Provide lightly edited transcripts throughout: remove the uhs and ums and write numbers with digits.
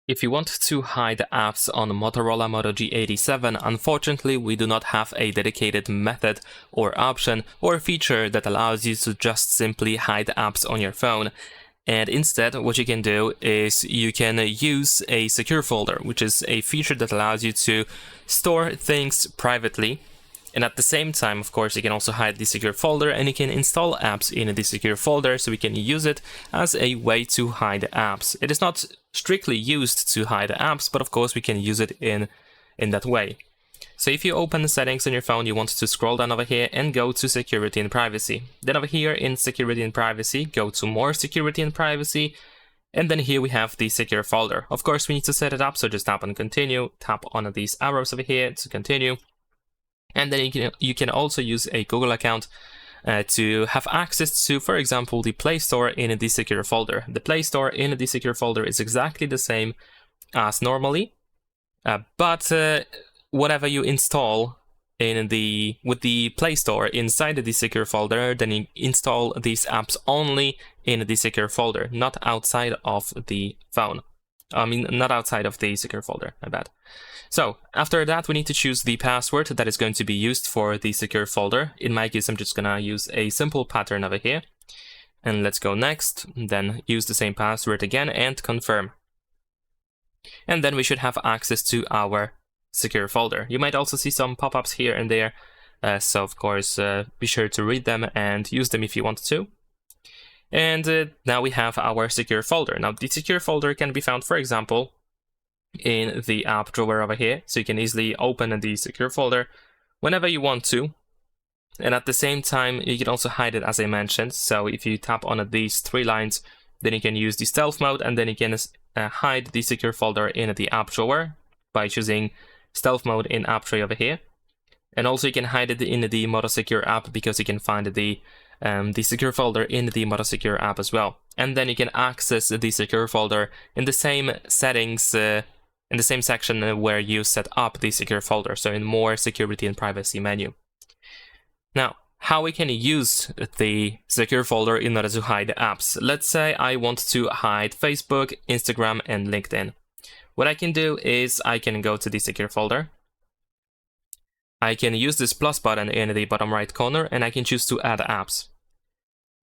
If you want to hide apps on Motorola Moto G87, unfortunately we do not have a dedicated method or option or feature that allows you to just simply hide apps on your phone. And instead, what you can do is you can use a secure folder, which is a feature that allows you to store things privately. And at the same time, of course, you can also hide the secure folder and you can install apps in the secure folder, so we can use it as a way to hide apps. It is not strictly used to hide apps, but of course we can use it in that way. So if you open the settings on your phone, you want to scroll down over here and go to security and privacy. Then over here in security and privacy, go to more security and privacy. And then here we have the secure folder. Of course, we need to set it up, so just tap on continue, tap on these arrows over here to continue. And then you can also use a Google account to have access to, for example, the Play Store in the secure folder. The Play Store in the secure folder is exactly the same as normally, but whatever you install with the Play Store inside the secure folder, then you install these apps only in the secure folder, not outside of the phone. I mean, not outside of the secure folder, my bad. So after that, we need to choose the password that is going to be used for the secure folder. In my case, I'm just gonna use a simple pattern over here. And let's go next, then use the same password again and confirm. And then we should have access to our secure folder. You might also see some pop-ups here and there. So of course, be sure to read them and use them if you want to. And now we have our secure folder. Now the secure folder can be found, for example, in the app drawer over here, so you can easily open the secure folder whenever you want to. And at the same time, you can also hide it, as I mentioned. So if you tap on these three lines, then you can use the stealth mode, and then you can hide the secure folder in the app drawer by choosing stealth mode in app tray over here. And also you can hide it in the Moto Secure app, because you can find the secure folder in the Moto Secure app as well. And then you can access the secure folder in the same settings, in the same section where you set up the secure folder, so in more security and privacy menu. Now, how we can use the secure folder in order to hide apps. Let's say I want to hide Facebook, Instagram, and LinkedIn. What I can do is I can go to the secure folder. I can use this plus button in the bottom right corner, and I can choose to add apps.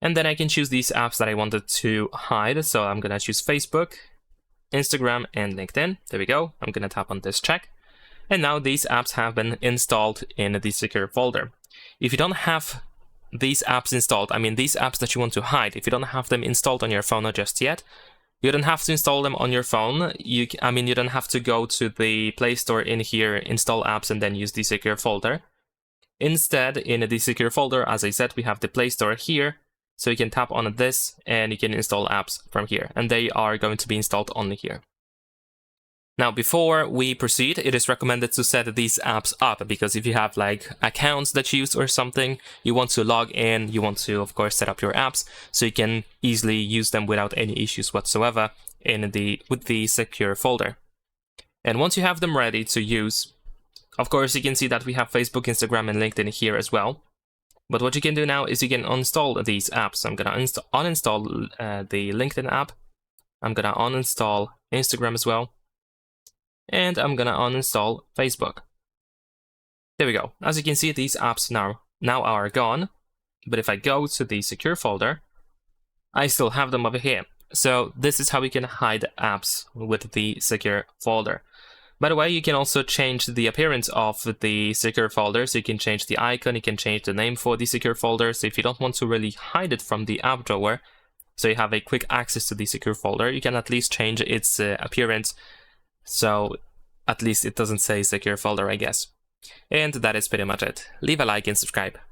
And then I can choose these apps that I wanted to hide. So I'm gonna choose Facebook, Instagram, and LinkedIn. There we go. I'm gonna tap on this check. And now these apps have been installed in the secure folder. If you don't have these apps installed, I mean these apps that you want to hide, if you don't have them installed on your phone just yet, you don't have to install them on your phone. You don't have to go to the Play Store in here, install apps, and then use the secure folder. Instead, in the secure folder, as I said, we have the Play Store here. So you can tap on this and you can install apps from here, and they are going to be installed only here. Now, before we proceed, it is recommended to set these apps up, because if you have like accounts that you use or something, you want to log in, you want to, of course, set up your apps so you can easily use them without any issues whatsoever with the secure folder. And once you have them ready to use, of course, you can see that we have Facebook, Instagram, and LinkedIn here as well. But what you can do now is you can uninstall these apps. I'm gonna uninstall the LinkedIn app. I'm gonna uninstall Instagram as well. And I'm gonna uninstall Facebook. There we go. As you can see, these apps now are gone. But if I go to the secure folder, I still have them over here. So this is how we can hide apps with the secure folder. By the way, you can also change the appearance of the secure folder. So you can change the icon, you can change the name for the secure folder. So if you don't want to really hide it from the app drawer, so you have a quick access to the secure folder, you can at least change its appearance. So at least it doesn't say secure folder, I guess. And that is pretty much it. Leave a like and subscribe.